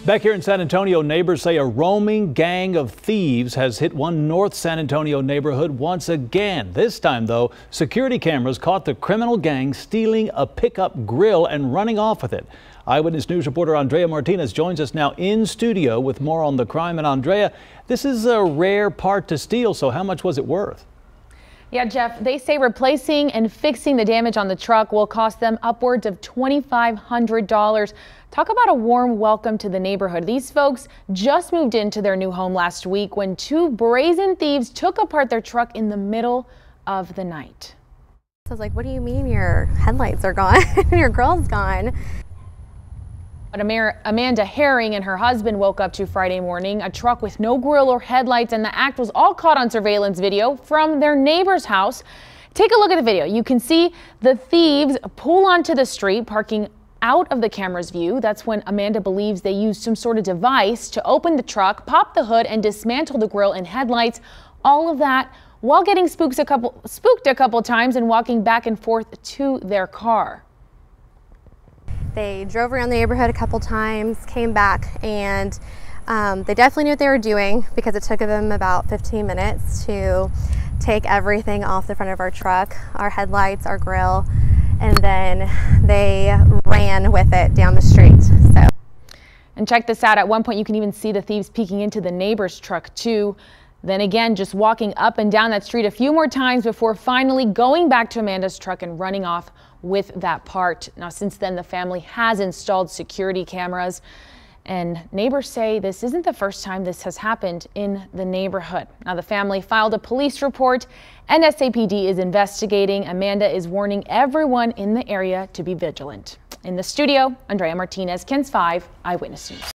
Back here in San Antonio, neighbors say a roaming gang of thieves has hit one North San Antonio neighborhood once again. This time, though, security cameras caught the criminal gang stealing a pickup grill and running off with it. Eyewitness News reporter Andrea Martinez joins us now in studio with more on the crime. And Andrea, this is a rare part to steal, so how much was it worth? Yeah, Jeff, they say replacing and fixing the damage on the truck will cost them upwards of $2,500. Talk about a warm welcome to the neighborhood. These folks just moved into their new home last week when two brazen thieves took apart their truck in the middle of the night. I was like, what do you mean your headlights are gone? Your grill's gone. But Amanda Herring and her husband woke up to Friday morning a truck with no grill or headlights, and the act was all caught on surveillance video from their neighbor's house. Take a look at the video. You can see the thieves pull onto the street, parking out of the camera's view. That's when Amanda believes they used some sort of device to open the truck, pop the hood, and dismantle the grill and headlights. All of that while getting spooked a couple times and walking back and forth to their car. They drove around the neighborhood a couple times, came back, and they definitely knew what they were doing because it took them about 15 minutes to take everything off the front of our truck, our headlights, our grill, and then they ran with it down the street. And check this out. At one point, you can even see the thieves peeking into the neighbor's truck too. Then again, just walking up and down that street a few more times before finally going back to Amanda's truck and running off with that part. Now, since then, the family has installed security cameras, and neighbors say this isn't the first time this has happened in the neighborhood. Now, the family filed a police report, and SAPD is investigating. Amanda is warning everyone in the area to be vigilant. In the studio, Andrea Martinez, KENS 5 Eyewitness News.